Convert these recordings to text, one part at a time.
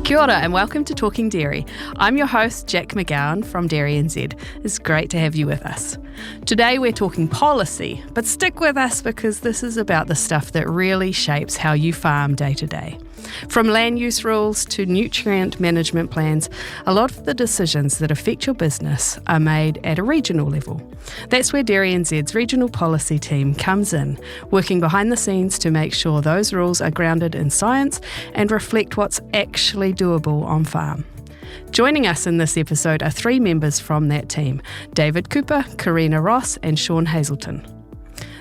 Kia ora and welcome to Talking Dairy. I'm your host, Jack McGowan from DairyNZ. It's great to have you with us. Today we're talking policy, but stick with us because this is about the stuff that really shapes how you farm day to day. From land use rules to nutrient management plans, a lot of the decisions that affect your business are made at a regional level. That's where DairyNZ's regional policy team comes in, working behind the scenes to make sure those rules are grounded in science and reflect what's actually doable on farm. Joining us in this episode are three members from that team: David Cooper, Carina Ross and Shaun Hazelton.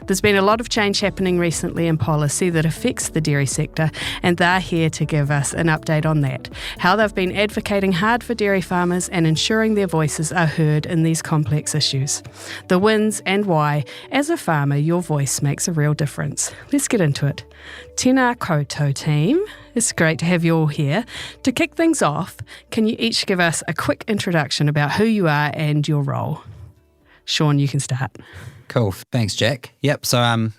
There's been a lot of change happening recently in policy that affects the dairy sector, and they're here to give us an update on that, how they've been advocating hard for dairy farmers and ensuring their voices are heard in these complex issues, the wins and why, as a farmer, your voice makes a real difference. Let's get into it. Tēnā koutou team, it's great to have you all here. To kick things off, can you each give us a quick introduction about who you are and your role? Shaun, you can start. Cool. Thanks, Jack. Yep. So,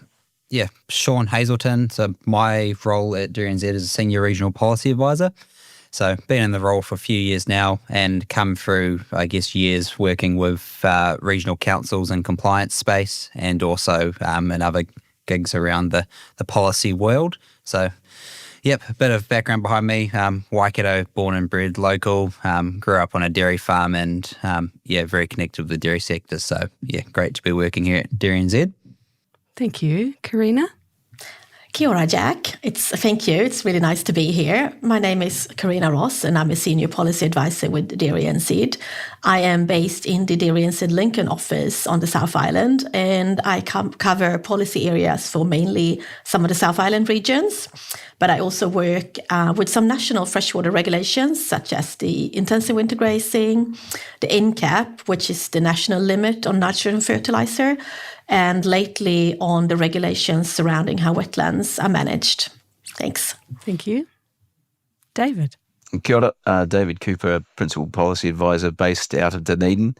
Shaun Hazelton. So my role at DairyNZ is a Senior Regional Policy Advisor. So been in the role for a few years now and come through, years working with regional councils and compliance space and also in other gigs around the policy world. So, a bit of background behind me. Waikato, born and bred, local, grew up on a dairy farm and, very connected with the dairy sector. So, great to be working here at DairyNZ. Thank you. Carina? Kia ora, Jack. Thank you. It's really nice to be here. My name is Carina Ross and I'm a Senior Policy Advisor with DairyNZ. I am based in the DairyNZ Lincoln office on the South Island and I cover policy areas for mainly some of the South Island regions. But I also work with some national freshwater regulations such as the intensive winter grazing, the NCAP, which is the national limit on nitrogen fertilizer, and lately on the regulations surrounding how wetlands are managed. Thanks. Thank you. David. Kia ora, David Cooper, Principal Policy Advisor based out of Dunedin.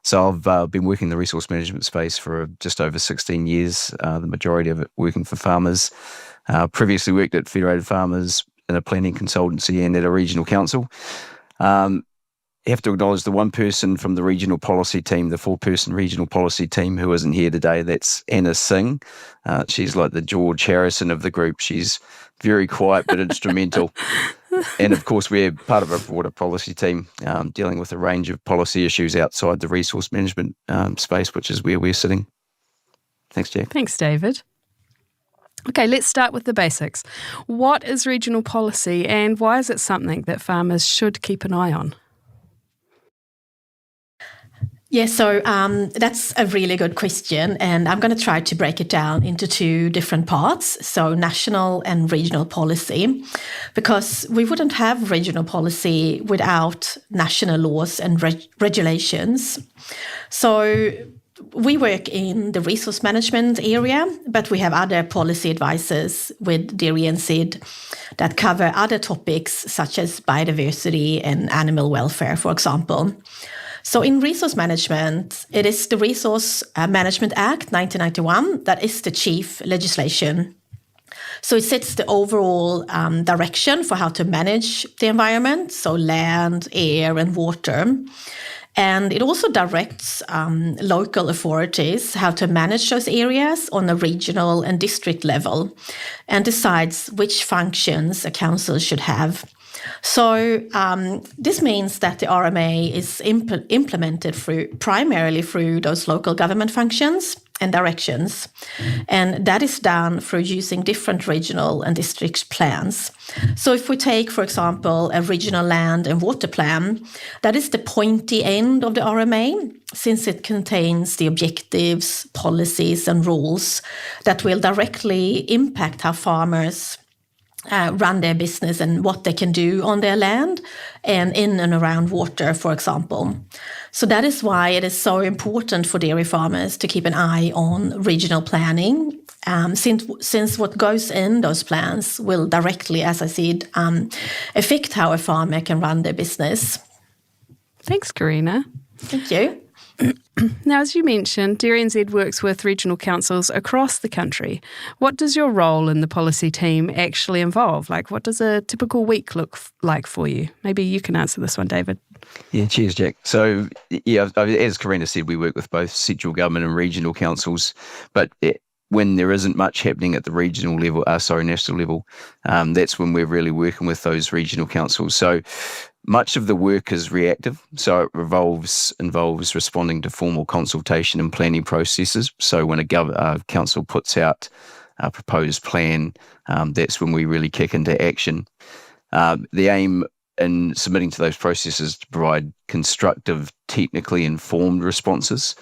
So I've been working in the resource management space for just over 16 years, the majority of it working for farmers. Previously worked at Federated Farmers in a planning consultancy and at a regional council. You have to acknowledge the one person from the regional policy team, the 4-person regional policy team who isn't here today. That's Anna Singh. She's like the George Harrison of the group. She's very quiet but instrumental. And of course, we're part of a broader policy team dealing with a range of policy issues outside the resource management space, which is where we're sitting. Thanks, Jack. Thanks, David. Okay, let's start with the basics. What is regional policy and why is it something that farmers should keep an eye on? Yeah, so that's a really good question, and I'm going to try to break it down into two different parts, so national and regional policy, because we wouldn't have regional policy without national laws and regulations. So we work in the resource management area, but we have other policy advisors with DairyNZ that cover other topics such as biodiversity and animal welfare, for example. So in resource management, it is the Resource Management Act 1991 that is the chief legislation. So it sets the overall direction for how to manage the environment, so land, air and water. And it also directs local authorities how to manage those areas on a regional and district level and decides which functions a council should have. So this means that the RMA is implemented primarily through those local government functions and directions. And that is done through using different regional and district plans. So if we take, for example, a regional land and water plan, that is the pointy end of the RMA, since it contains the objectives, policies and rules that will directly impact how farmers run their business and what they can do on their land and in and around water, for example. So that is why it is so important for dairy farmers to keep an eye on regional planning, since what goes in those plans will directly, as I said, affect how a farmer can run their business. Thanks, Carina. Thank you. Now, as you mentioned, DairyNZ works with regional councils across the country. What does your role in the policy team actually involve? Like, what does a typical week look like for you? Maybe you can answer this one, David. Yeah, cheers, Jack. So, as Carina said, we work with both central government and regional councils, but when there isn't much happening at the national level, that's when we're really working with those regional councils. So much of the work is reactive, so it involves responding to formal consultation and planning processes. So when a council puts out a proposed plan, that's when we really kick into action. The aim in submitting to those processes is to provide constructive, technically informed responses.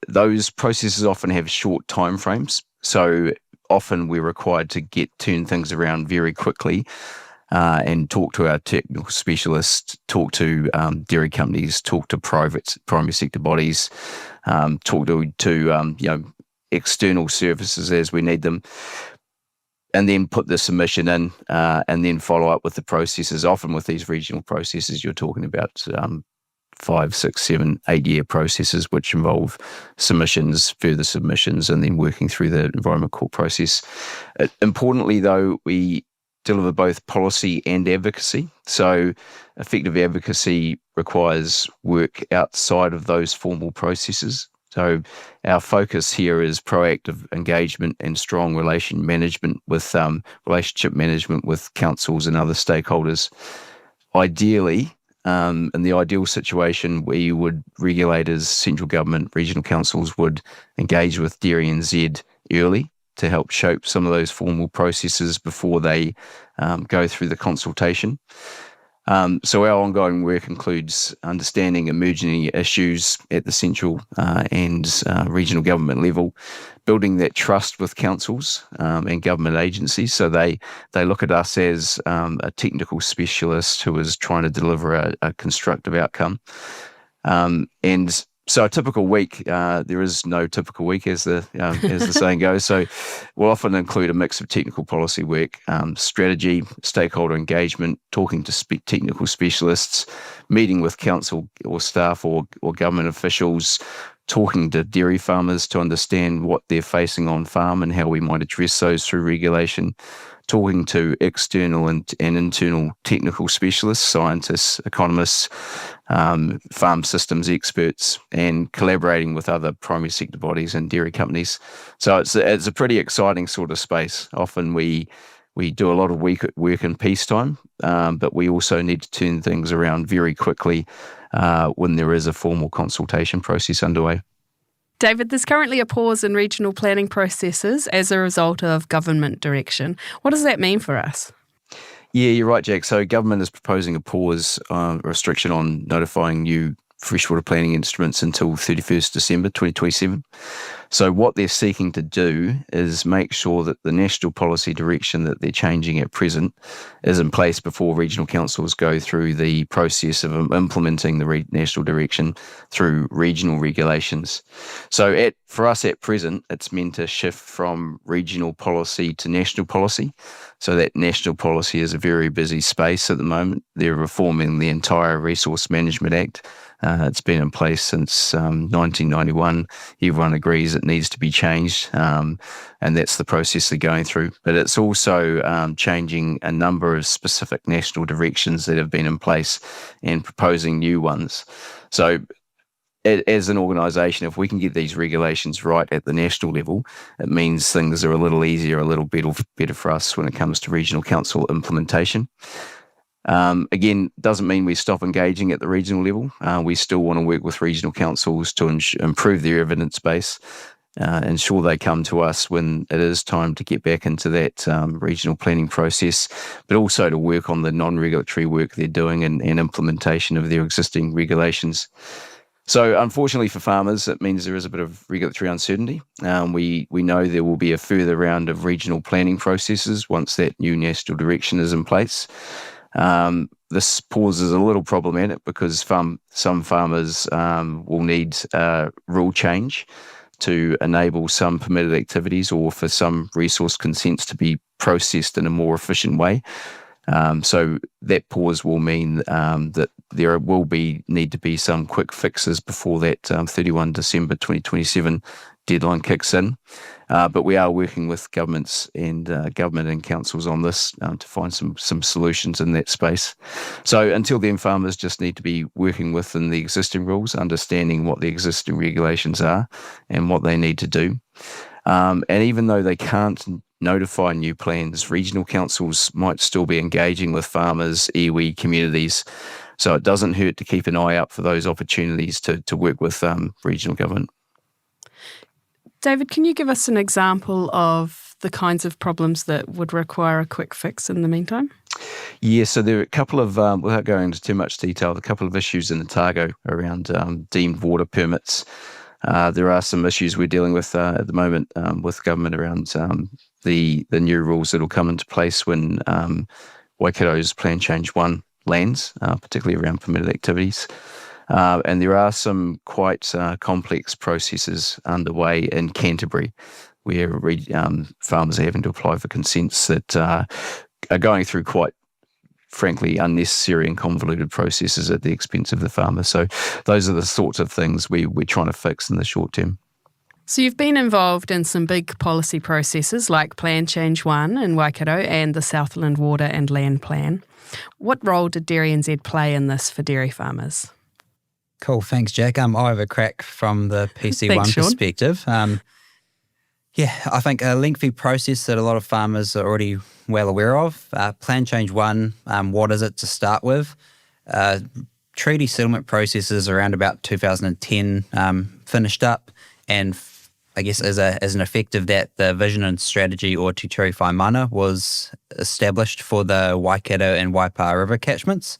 Those processes often have short timeframes, so often we're required to turn things around very quickly. And talk to our technical specialists, talk to dairy companies, talk to primary sector bodies, talk to external services as we need them, and then put the submission in, and then follow up with the processes. Often with these regional processes, you're talking about 5, 6, 7, 8-year processes, which involve submissions, further submissions, and then working through the Environment Court process. Importantly, though, we deliver both policy and advocacy. So effective advocacy requires work outside of those formal processes. So our focus here is proactive engagement and strong relationship management with councils and other stakeholders. Ideally, in the ideal situation, regulators, central government, regional councils would engage with DairyNZ early to help shape some of those formal processes before they go through the consultation. So our ongoing work includes understanding emerging issues at the central and regional government level, building that trust with councils and government agencies, so they look at us as a technical specialist who is trying to deliver a constructive outcome. And so a typical week, there is no typical week, as the saying goes. So we'll often include a mix of technical policy work, strategy, stakeholder engagement, talking to technical specialists, meeting with council or staff or government officials, talking to dairy farmers to understand what they're facing on farm and how we might address those through regulation, talking to external and internal technical specialists, scientists, economists, farm systems experts, and collaborating with other primary sector bodies and dairy companies. So it's a pretty exciting sort of space. Often we do a lot of work in peacetime, but we also need to turn things around very quickly when there is a formal consultation process underway. David, there's currently a pause in regional planning processes as a result of government direction. What does that mean for us? Yeah, you're right, Jack. So government is proposing a pause restriction on notifying new freshwater planning instruments until 31st December 2027. So what they're seeking to do is make sure that the national policy direction that they're changing at present is in place before regional councils go through the process of implementing the national direction through regional regulations. So for us at present, it's meant to shift from regional policy to national policy. So that national policy is a very busy space at the moment. They're reforming the entire Resource Management Act. It's been in place since 1991. Everyone agrees it needs to be changed, and that's the process they're going through. But it's also changing a number of specific national directions that have been in place and proposing new ones. So as an organisation, if we can get these regulations right at the national level, it means things are a little easier, a little better for us when it comes to regional council implementation. Again, doesn't mean we stop engaging at the regional level. We still want to work with regional councils to improve their evidence base, ensure they come to us when it is time to get back into that regional planning process, but also to work on the non-regulatory work they're doing and implementation of their existing regulations. So unfortunately for farmers, it means there is a bit of regulatory uncertainty. We know there will be a further round of regional planning processes once that new national direction is in place. This pause is a little problematic because some farmers will need rule change to enable some permitted activities or for some resource consents to be processed in a more efficient way. So that pause will mean that there will need to be some quick fixes before that 31 December 2027 deadline kicks in. But we are working with governments and government and councils on this to find some solutions in that space. So until then, farmers just need to be working within the existing rules, understanding what the existing regulations are and what they need to do. And even though they can't notify new plans, regional councils might still be engaging with farmers, iwi communities. So it doesn't hurt to keep an eye out for those opportunities to work with regional government. David, can you give us an example of the kinds of problems that would require a quick fix in the meantime? Yeah, so there are a couple of, without going into too much detail, a couple of issues in Otago around deemed water permits. There are some issues we're dealing with at the moment with government around the new rules that will come into place when Waikato's Plan Change 1 lands, particularly around permitted activities. And there are some quite complex processes underway in Canterbury where farmers are having to apply for consents that are going through quite, frankly, unnecessary and convoluted processes at the expense of the farmer. So those are the sorts of things we're trying to fix in the short term. So you've been involved in some big policy processes like Plan Change 1 in Waikato and the Southland Water and Land Plan. What role did DairyNZ play in this for dairy farmers? Cool, thanks, Jack. I have a crack from the PC1 Thanks, Shaun. perspective. I think a lengthy process that a lot of farmers are already well aware of. Plan Change 1, what is it to start with? Treaty settlement processes around about 2010 finished up, and I guess as an effect of that, the vision and strategy, or Te Ture Whai Mana, was established for the Waikato and Waipa River catchments.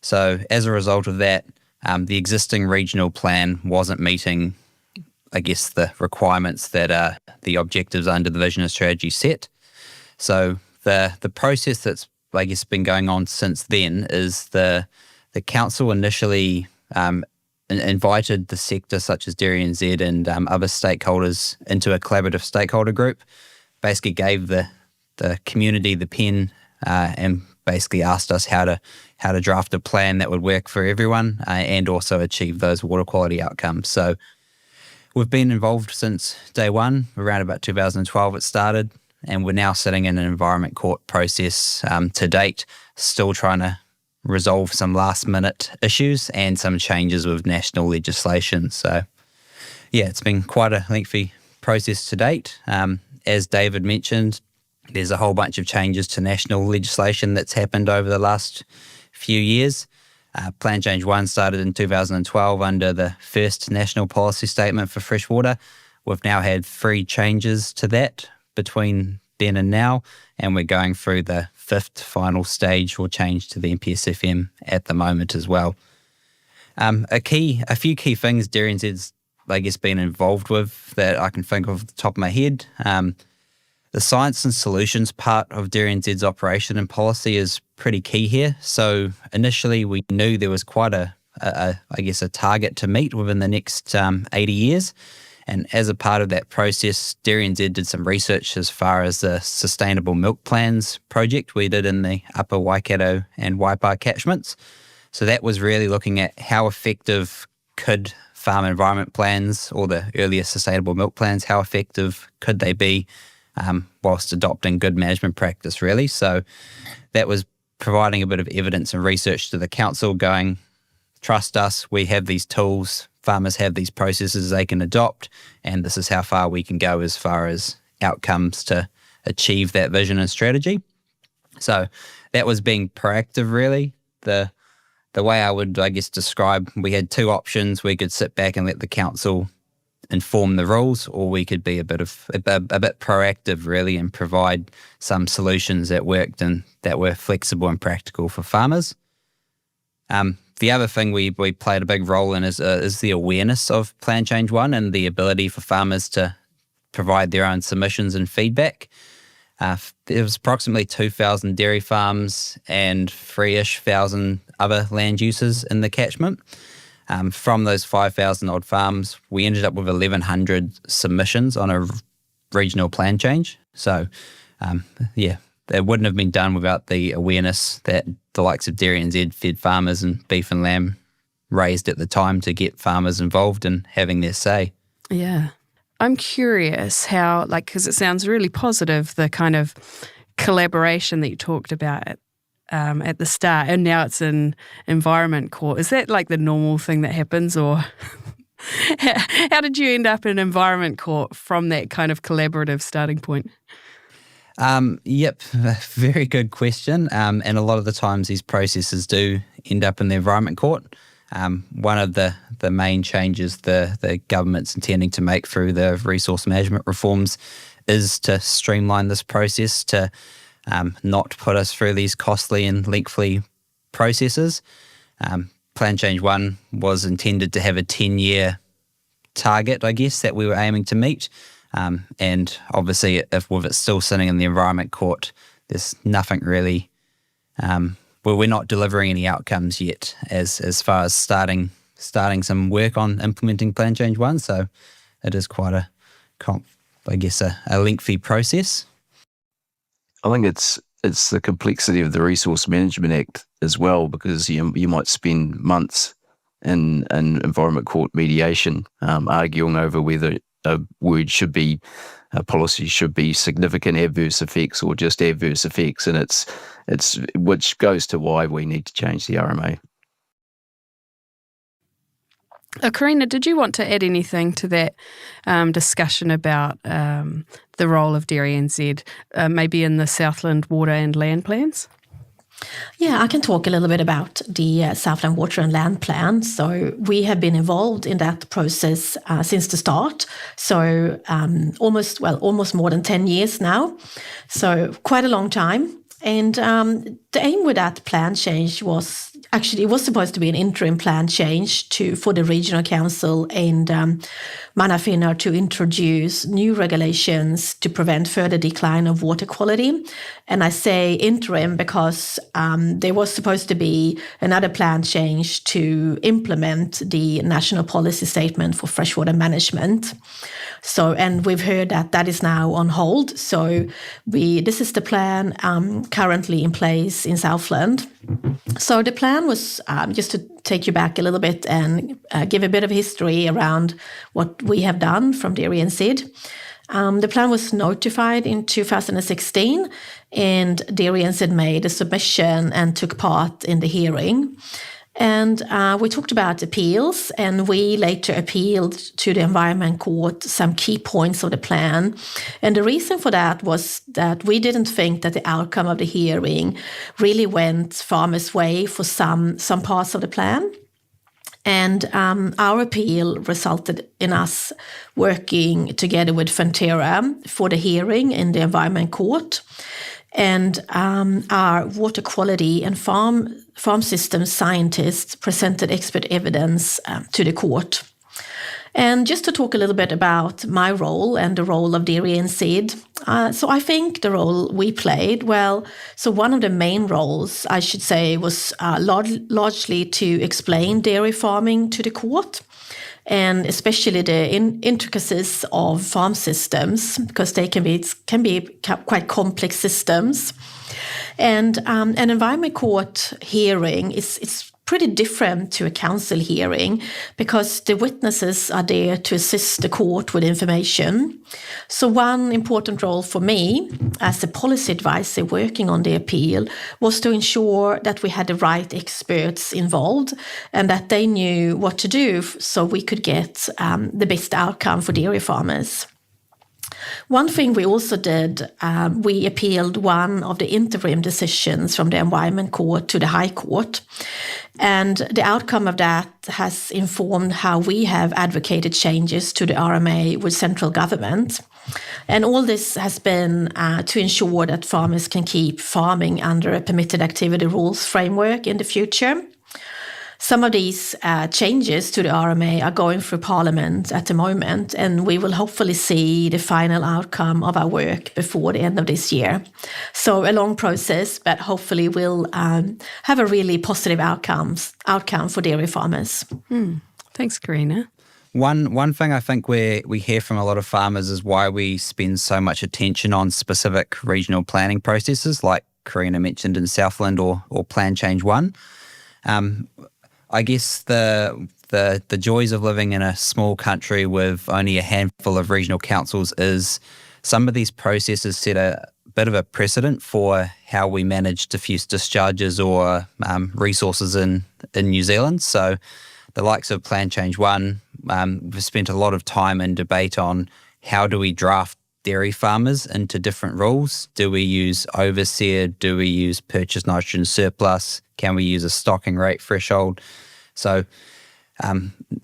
So as a result of that, the existing regional plan wasn't meeting, I guess, the requirements that the objectives under the vision and strategy set. So the process that's, I guess, been going on since then is the council initially invited the sector such as DairyNZ and other stakeholders into a collaborative stakeholder group, basically gave the community the pen and basically asked us how to draft a plan that would work for everyone and also achieve those water quality outcomes. So we've been involved since day one, around about 2012 it started, and we're now sitting in an environment court process to date, still trying to resolve some last minute issues and some changes with national legislation. So yeah, it's been quite a lengthy process to date. As David mentioned, there's a whole bunch of changes to national legislation that's happened over the last few years. Plan Change 1 started in 2012 under the first national policy statement for freshwater. We've now had 3 changes to that between then and now, and we're going through the 5th final stage or change to the NPSFM at the moment as well. A few key things DairyNZ's, I guess, been involved with that I can think of off the top of my head. The science and solutions part of DairyNZ's operation and policy is pretty key here. So initially we knew there was quite a target to meet within the next 80 years. And as a part of that process, DairyNZ did some research as far as the Sustainable Milk Plans project we did in the Upper Waikato and Waipa catchments. So that was really looking at how effective could farm environment plans, or the earlier Sustainable Milk Plans, how effective could they be whilst adopting good management practice, really. So that was providing a bit of evidence and research to the council going, trust us, we have these tools, farmers have these processes they can adopt, and this is how far we can go as far as outcomes to achieve that vision and strategy. So that was being proactive, really. The way I would, I guess, describe, we had 2 options. We could sit back and let the council inform the rules, or we could be a bit proactive, really, and provide some solutions that worked and that were flexible and practical for farmers. The other thing we played a big role in is the awareness of Plan Change 1 and the ability for farmers to provide their own submissions and feedback. There was approximately 2,000 dairy farms and 3,000 other land uses in the catchment. From those 5,000 odd farms, we ended up with 1,100 submissions on a regional plan change. So, it wouldn't have been done without the awareness that the likes of DairyNZ fed farmers and beef and lamb raised at the time to get farmers involved in having their say. Yeah. I'm curious how, because it sounds really positive, the kind of collaboration that you talked about at the start, and now it's in Environment Court. Is that like the normal thing that happens, or how did you end up in Environment Court from that kind of collaborative starting point? Yep, very good question. And a lot of the times these processes do end up in the Environment Court. One of the main changes the government's intending to make through the resource management reforms is to streamline this process to not put us through these costly and lengthy processes. Plan Change 1 was intended to have a 10-year target, I guess, that we were aiming to meet. And obviously, with it still sitting in the Environment Court, there's nothing really, we're not delivering any outcomes yet as far as starting some work on implementing Plan Change 1. So it is quite a lengthy process. I think it's the complexity of the Resource Management Act as well, because you might spend months in Environment Court mediation arguing over whether a policy should be significant adverse effects or just adverse effects, and it's which goes to why we need to change the RMA. Carina, did you want to add anything to that discussion about the role of DairyNZ, maybe in the Southland water and land plans? Yeah, I can talk a little bit about the Southland Water and Land Plan. So we have been involved in that process since the start. So almost more than 10 years now. So quite a long time. And the aim with that plan change was actually, it was supposed to be an interim plan change for the regional council and Manawhina to introduce new regulations to prevent further decline of water quality. And I say interim because there was supposed to be another plan change to implement the national policy statement for freshwater management. So, and we've heard that is now on hold. So this is the plan currently in place in Southland. So the plan was, just to take you back a little bit and give a bit of history around what we have done from DairyNZ. The plan was notified in 2016, and DairyNZ made a submission and took part in the hearing. And we talked about appeals, and we later appealed to the Environment Court some key points of the plan. And the reason for that was that we didn't think that the outcome of the hearing really went farmers' way for some parts of the plan. And our appeal resulted in us working together with Fonterra for the hearing in the Environment Court. And our water quality and farm system scientists presented expert evidence to the court. And just to talk a little bit about my role and the role of DairyNZ. So I think the role we played, so one of the main roles, I should say, was largely to explain dairy farming to the court, and especially the intricacies of farm systems, because they can be quite complex systems. And an Environment Court hearing is pretty different to a council hearing, because the witnesses are there to assist the court with information. So one important role for me as a policy advisor working on the appeal was to ensure that we had the right experts involved and that they knew what to do so we could get the best outcome for dairy farmers. One thing we also did, we appealed one of the interim decisions from the Environment Court to the High Court. And the outcome of that has informed how we have advocated changes to the RMA with central government. And all this has been to ensure that farmers can keep farming under a permitted activity rules framework in the future. Some of these changes to the RMA are going through Parliament at the moment, and we will hopefully see the final outcome of our work before the end of this year. So a long process, but hopefully we'll have a really positive outcome for dairy farmers. Thanks, Carina. One thing I think we hear from a lot of farmers is why we spend so much attention on specific regional planning processes, like Carina mentioned in Southland or Plan Change 1. I guess the joys of living in a small country with only a handful of regional councils is some of these processes set a bit of a precedent for how we manage diffuse discharges or resources in New Zealand. So the likes of Plan Change 1, we've spent a lot of time and debate on how do we draft dairy farmers into different rules. Do we use overseer? Do we use purchase nitrogen surplus? Can we use a stocking rate threshold? So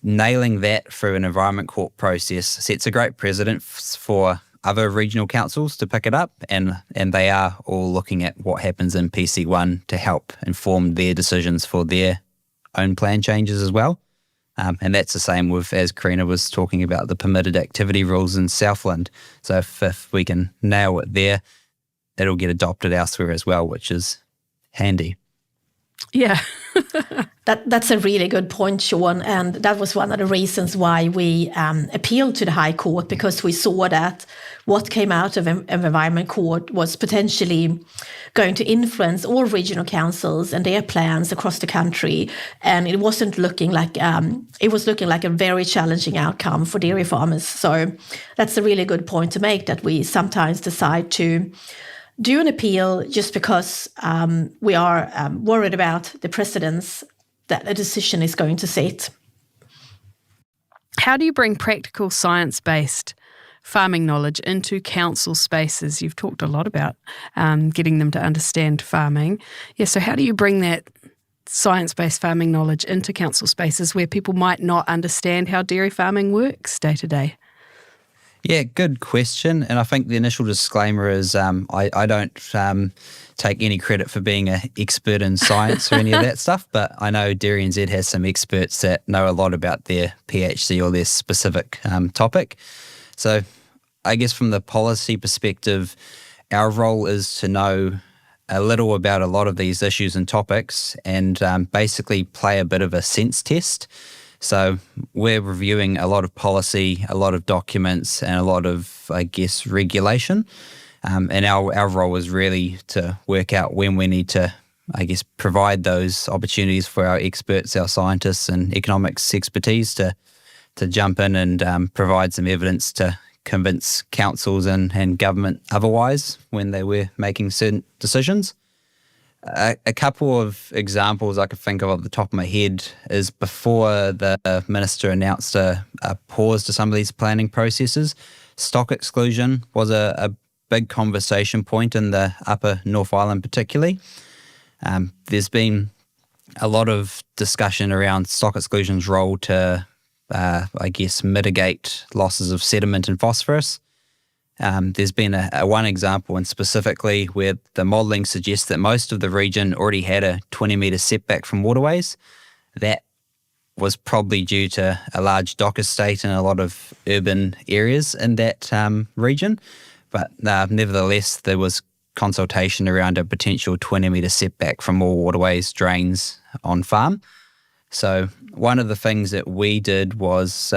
nailing that through an Environment Court process sets a great precedent for other regional councils to pick it up, and they are all looking at what happens in PC1 to help inform their decisions for their own plan changes as well. And that's the same with, as Carina was talking about, the permitted activity rules in Southland. So if we can nail it there, it'll get adopted elsewhere as well, which is handy. Yeah. That's a really good point, Shaun. And that was one of the reasons why we appealed to the High Court, because we saw that what came out of Environment Court was potentially going to influence all regional councils and their plans across the country. And it wasn't looking like, it was looking like a very challenging outcome for dairy farmers. So that's a really good point to make, that we sometimes decide to do an appeal just because we are worried about the precedents that a decision is going to set. How do you bring practical science-based farming knowledge into council spaces? You've talked a lot about getting them to understand farming. Yeah, so how do you bring that science-based farming knowledge into council spaces where people might not understand how dairy farming works day to day? Yeah, good question. And I think the initial disclaimer is I don't take any credit for being an expert in science or any of that stuff, but I know DairyNZ has some experts that know a lot about their PhD or their specific topic. So I guess from the policy perspective, our role is to know a little about a lot of these issues and topics and basically play a bit of a sense test. So we're reviewing a lot of policy, a lot of documents, and a lot of, I guess, regulation. And our role is really to work out when we need to, I guess, provide those opportunities for our experts, our scientists and economics expertise to jump in and provide some evidence to convince councils and government otherwise when they were making certain decisions. A couple of examples I could think of off the top of my head is before the minister announced a pause to some of these planning processes, stock exclusion was a big conversation point in the upper North Island particularly. There's been a lot of discussion around stock exclusion's role to, I guess, mitigate losses of sediment and phosphorus. There's been a one example, and specifically where the modelling suggests that most of the region already had a 20-metre setback from waterways. That was probably due to a large dock estate and a lot of urban areas in that region. But nevertheless, there was consultation around a potential 20-metre setback from all waterways, drains on farm. So one of the things that we did was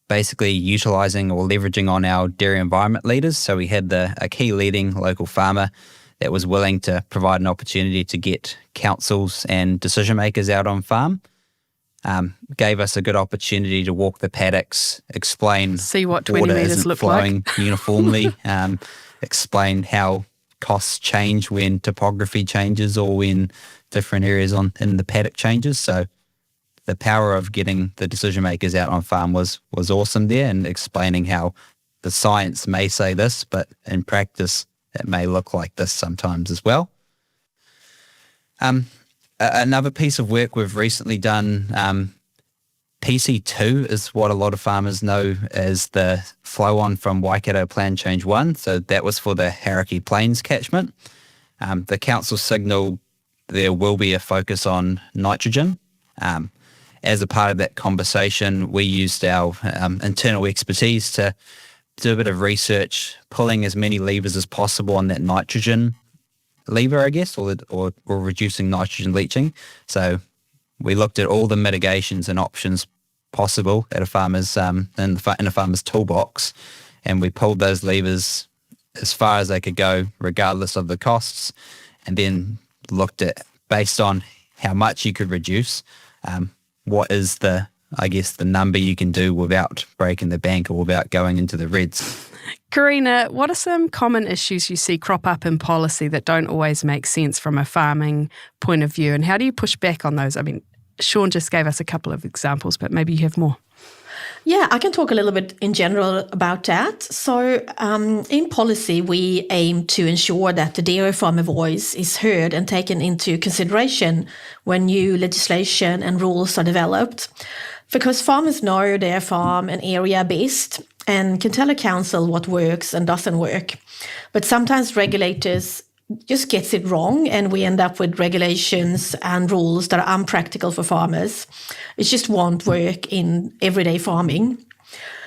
basically utilising or leveraging on our dairy environment leaders. So we had a key leading local farmer that was willing to provide an opportunity to get councils and decision makers out on farm. Gave us a good opportunity to walk the paddocks, explain see what 20 water metres isn't look flowing like uniformly, explain how costs change when topography changes or when different areas in the paddock changes. So the power of getting the decision makers out on farm was awesome there, and explaining how the science may say this, but in practice it may look like this sometimes as well. Another piece of work we've recently done, PC2 is what a lot of farmers know as the flow on from Waikato Plan Change 1. So that was for the Hauraki Plains catchment. The council signalled there will be a focus on nitrogen. As a part of that conversation, we used our internal expertise to do a bit of research, pulling as many levers as possible on that nitrogen lever, I guess, or reducing nitrogen leaching. So we looked at all the mitigations and options possible at a farmer's in a farmer's toolbox, and we pulled those levers as far as they could go, regardless of the costs, and then looked at, based on how much you could reduce, what is the number you can do without breaking the bank or without going into the reds. Carina, what are some common issues you see crop up in policy that don't always make sense from a farming point of view, and how do you push back on those? I mean, Shaun just gave us a couple of examples, but maybe you have more. Yeah, I can talk a little bit in general about that. So in policy, we aim to ensure that the dairy farmer voice is heard and taken into consideration when new legislation and rules are developed, because farmers know their farm and area best and can tell a council what works and doesn't work. But sometimes regulators just gets it wrong, and we end up with regulations and rules that are unpractical for farmers. It just won't work in everyday farming.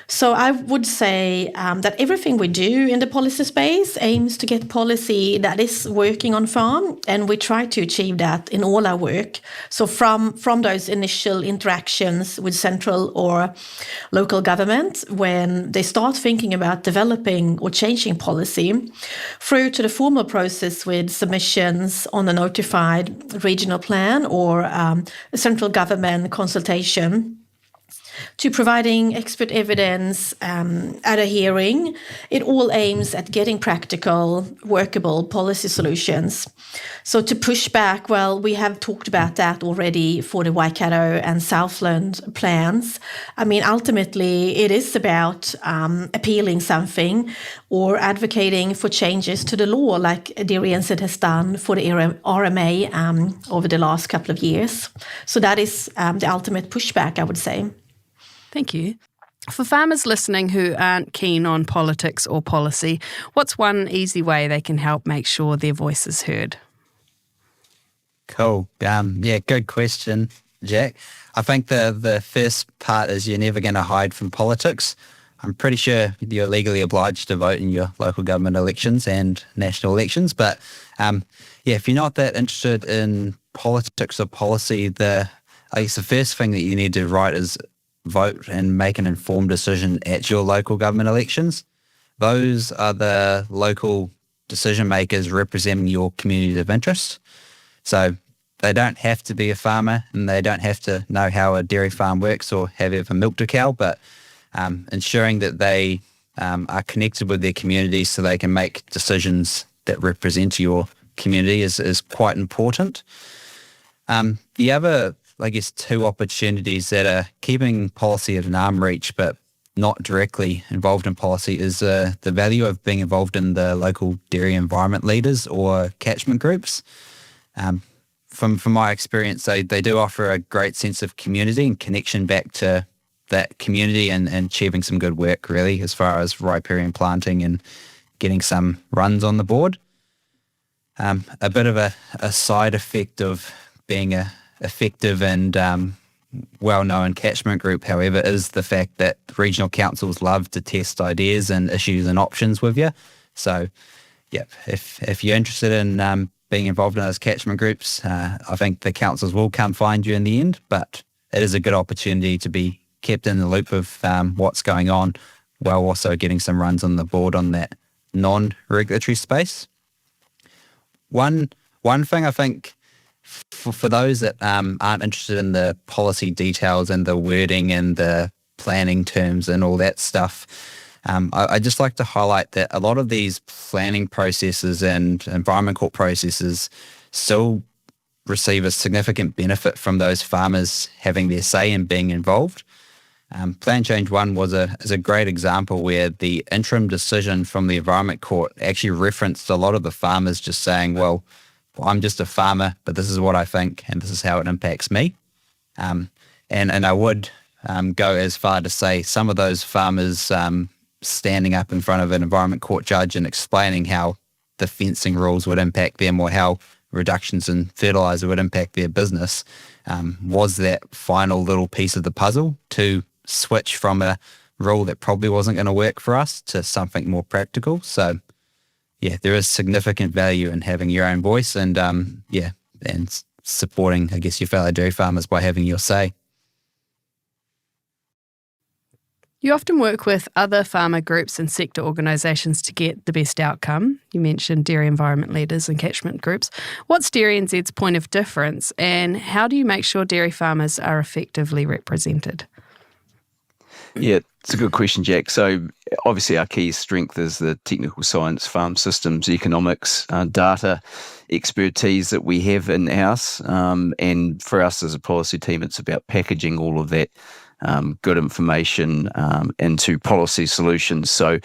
So I would say that everything we do in the policy space aims to get policy that is working on farm, and we try to achieve that in all our work. So from those initial interactions with central or local government, when they start thinking about developing or changing policy, through to the formal process with submissions on a notified regional plan or a central government consultation, to providing expert evidence at a hearing, it all aims at getting practical, workable policy solutions. So to push back, well, we have talked about that already for the Waikato and Southland plans. I mean, ultimately, it is about appealing something or advocating for changes to the law, like DairyNZ has done for the RMA over the last couple of years. So that is the ultimate pushback, I would say. Thank you. For farmers listening who aren't keen on politics or policy, what's one easy way they can help make sure their voice is heard? Cool. Good question, Jack. I think the first part is you're never going to hide from politics. I'm pretty sure you're legally obliged to vote in your local government elections and national elections. But if you're not that interested in politics or policy, the first thing that you need to write is vote and make an informed decision at your local government elections. Those are the local decision makers representing your community of interest. So they don't have to be a farmer and they don't have to know how a dairy farm works or have ever milked a cow, but ensuring that they are connected with their community so they can make decisions that represent your community is quite important. The other two opportunities that are keeping policy at an arm reach but not directly involved in policy is the value of being involved in the local dairy environment leaders or catchment groups. From my experience, they do offer a great sense of community and connection back to that community and achieving some good work, really, as far as riparian planting and getting some runs on the board. A bit of a side effect of being a effective and well-known catchment group, however, is the fact that regional councils love to test ideas and issues and options with you. So, if you're interested in being involved in those catchment groups, I think the councils will come find you in the end, but it is a good opportunity to be kept in the loop of what's going on while also getting some runs on the board on that non-regulatory space. One thing I think for those that aren't interested in the policy details and the wording and the planning terms and all that stuff, I just like to highlight that a lot of these planning processes and environment court processes still receive a significant benefit from those farmers having their say and being involved. Plan Change 1 is a great example where the interim decision from the Environment Court actually referenced a lot of the farmers just saying, well, I'm just a farmer, but this is what I think and this is how it impacts me. And I would go as far to say some of those farmers standing up in front of an Environment Court judge and explaining how the fencing rules would impact them or how reductions in fertiliser would impact their business was that final little piece of the puzzle to switch from a rule that probably wasn't going to work for us to something more practical. So there is significant value in having your own voice and supporting, I guess, your fellow dairy farmers by having your say. You often work with other farmer groups and sector organisations to get the best outcome. You mentioned dairy environment leaders and catchment groups. What's DairyNZ's point of difference, and how do you make sure dairy farmers are effectively represented? Yeah, it's a good question, Jack. So obviously our key strength is the technical science, farm systems, economics, data, expertise that we have in-house. And for us as a policy team, it's about packaging all of that good information into policy solutions. So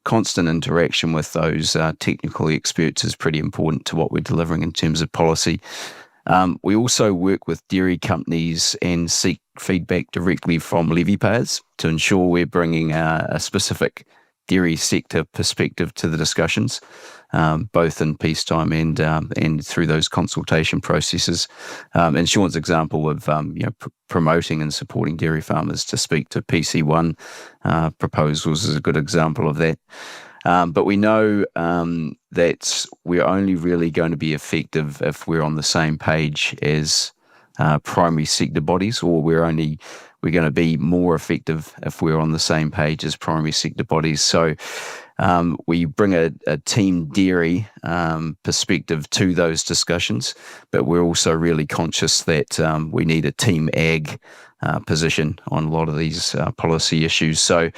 constant interaction with those technical experts is pretty important to what we're delivering in terms of policy. We also work with dairy companies and seek feedback directly from levy payers to ensure we're bringing a specific dairy sector perspective to the discussions, both in peacetime and through those consultation processes. And Shaun's example of promoting and supporting dairy farmers to speak to PC1 proposals is a good example of that. But we know that we're only really going to be effective if we're on the same page as primary sector bodies, or we're going to be more effective if we're on the same page as primary sector bodies. So we bring a team dairy perspective to those discussions, but we're also really conscious that we need a team ag position on a lot of these policy issues. So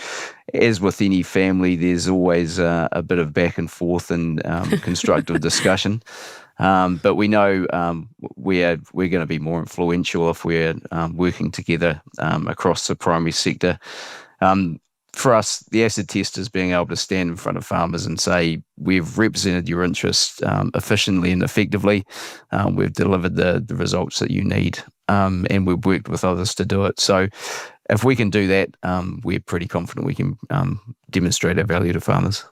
as with any family, there's always a bit of back and forth and constructive discussion. But we know we're going to be more influential if we're working together across the primary sector. For us, the acid test is being able to stand in front of farmers and say, we've represented your interests efficiently and effectively. We've delivered the results that you need, and we've worked with others to do it. So if we can do that, we're pretty confident we can demonstrate our value to farmers.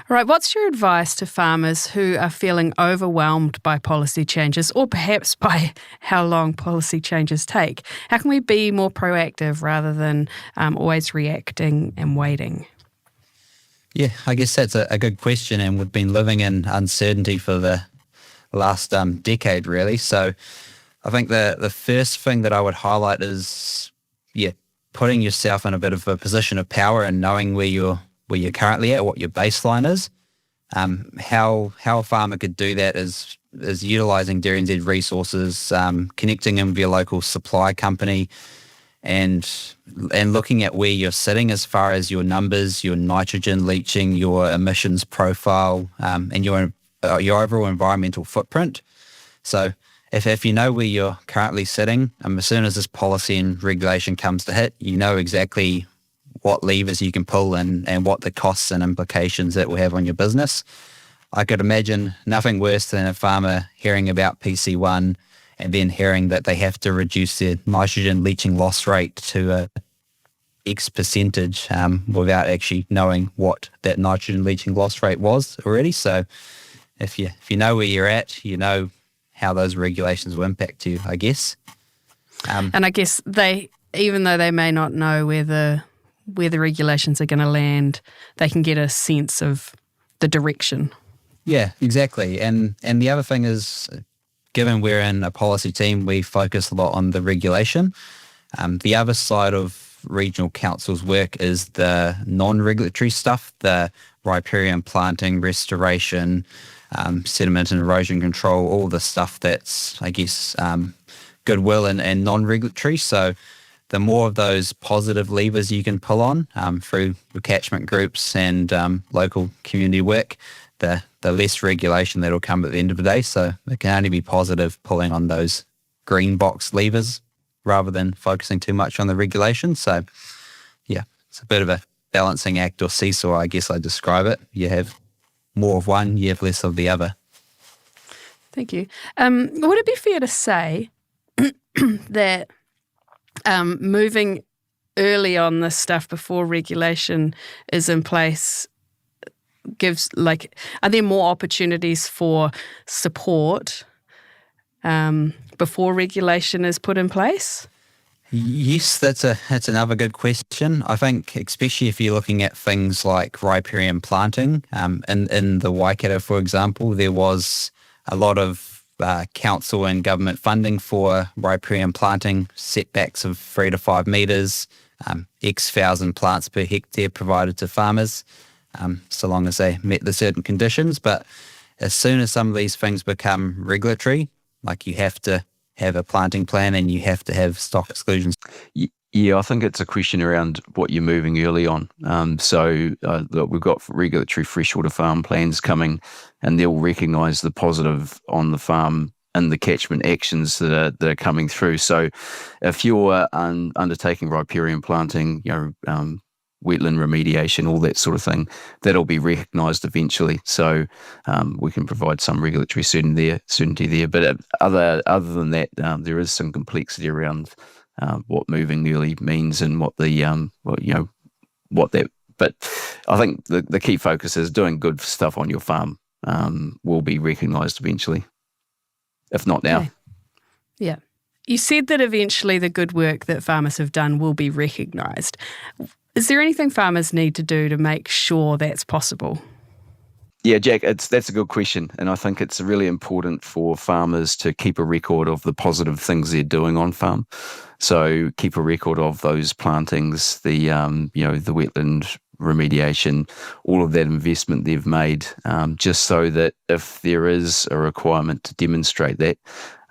All right, what's your advice to farmers who are feeling overwhelmed by policy changes, or perhaps by how long policy changes take? How can we be more proactive rather than always reacting and waiting? Yeah, I guess that's a good question, and we've been living in uncertainty for the last decade, really. So I think the first thing that I would highlight is, putting yourself in a bit of a position of power and knowing where you're currently at, what your baseline is. How a farmer could do that is utilising DairyNZ resources, connecting in with your local supply company, and looking at where you're sitting as far as your numbers, your nitrogen leaching, your emissions profile, and your overall environmental footprint. So if you know where you're currently sitting, as soon as this policy and regulation comes to hit, you know exactly what levers you can pull and what the costs and implications that will have on your business. I could imagine nothing worse than a farmer hearing about PC1 and then hearing that they have to reduce their nitrogen leaching loss rate to a X percentage without actually knowing what that nitrogen leaching loss rate was already. So if you know where you're at, you know how those regulations will impact you, I guess. And I guess even though they may not know where the regulations are going to land, they can get a sense of the direction. Yeah, exactly. And the other thing is, given we're in a policy team, we focus a lot on the regulation. The other side of regional council's work is the non-regulatory stuff, the riparian planting, restoration, sediment and erosion control, all the stuff that's, I guess, goodwill and non-regulatory. So the more of those positive levers you can pull on through catchment groups and local community work, the less regulation that'll come at the end of the day. So it can only be positive pulling on those green box levers rather than focusing too much on the regulation. So yeah, it's a bit of a balancing act or seesaw, I guess I describe it. You have more of one, you have less of the other. Thank you. Would it be fair to say that moving early on this stuff before regulation is in place are there more opportunities for support before regulation is put in place? Yes, that's another good question. I think especially if you're looking at things like riparian planting, in the Waikato, for example, there was a lot of council and government funding for riparian planting, setbacks of 3 to 5 metres, X thousand plants per hectare provided to farmers, so long as they met the certain conditions. But as soon as some of these things become regulatory, like you have to have a planting plan and you have to have stock exclusions. Yeah, I think it's a question around what you're moving early on. Look, we've got regulatory freshwater farm plans coming, and they'll recognise the positive on the farm and the catchment actions that are coming through. So if you're undertaking riparian planting, wetland remediation, all that sort of thing, that'll be recognised eventually. So we can provide some regulatory certainty there. But other than that, there is some complexity around what moving early means and what that. But I think the key focus is doing good stuff on your farm will be recognised eventually, if not now. Okay. Yeah. You said that eventually the good work that farmers have done will be recognised. Is there anything farmers need to do to make sure that's possible? Yeah, Jack, that's a good question. And I think it's really important for farmers to keep a record of the positive things they're doing on farm. So keep a record of those plantings, the wetland remediation, all of that investment they've made, just so that if there is a requirement to demonstrate that,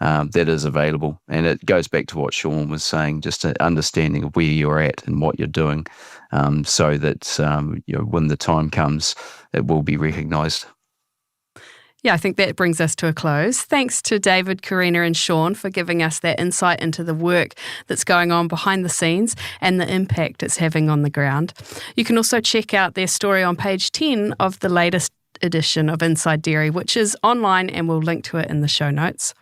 that is available. And it goes back to what Shaun was saying, just an understanding of where you're at and what you're doing, so that when the time comes, it will be recognised. Yeah, I think that brings us to a close. Thanks to David, Carina and Shaun for giving us that insight into the work that's going on behind the scenes and the impact it's having on the ground. You can also check out their story on page 10 of the latest edition of Inside Dairy, which is online, and we'll link to it in the show notes.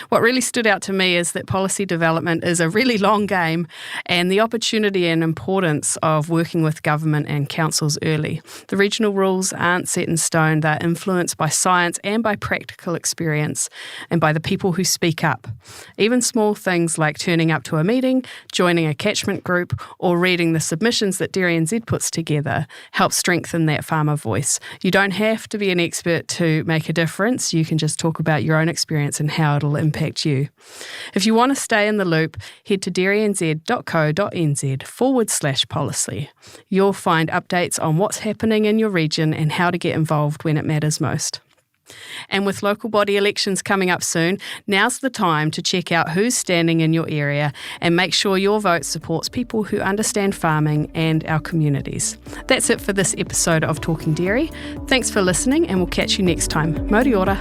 What really stood out to me is that policy development is a really long game, and the opportunity and importance of working with government and councils early. The regional rules aren't set in stone. They're influenced by science and by practical experience and by the people who speak up. Even small things like turning up to a meeting, joining a catchment group, or reading the submissions that DairyNZ puts together help strengthen that farmer voice. You don't have to be an expert to make a difference. You can just talk about your own experience and how it'll impact you. If you want to stay in the loop, head to dairynz.co.nz/policy. You'll find updates on what's happening in your region and how to get involved when it matters most. And with local body elections coming up soon, now's the time to check out who's standing in your area and make sure your vote supports people who understand farming and our communities. That's it for this episode of Talking Dairy. Thanks for listening, and we'll catch you next time. Mōrī ora.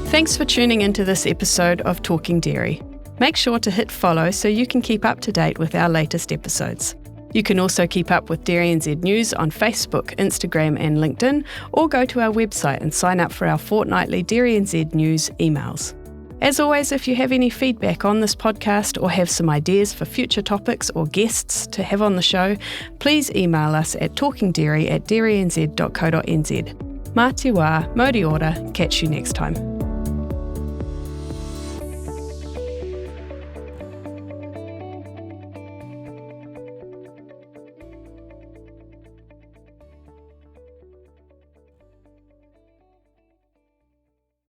Thanks for tuning into this episode of Talking Dairy. Make sure to hit follow so you can keep up to date with our latest episodes. You can also keep up with DairyNZ News on Facebook, Instagram and LinkedIn, or go to our website and sign up for our fortnightly DairyNZ News emails. As always, if you have any feedback on this podcast or have some ideas for future topics or guests to have on the show, please email us at talkingdairy@dairynz.co.nz. Mā te wā, mōrī ora, catch you next time.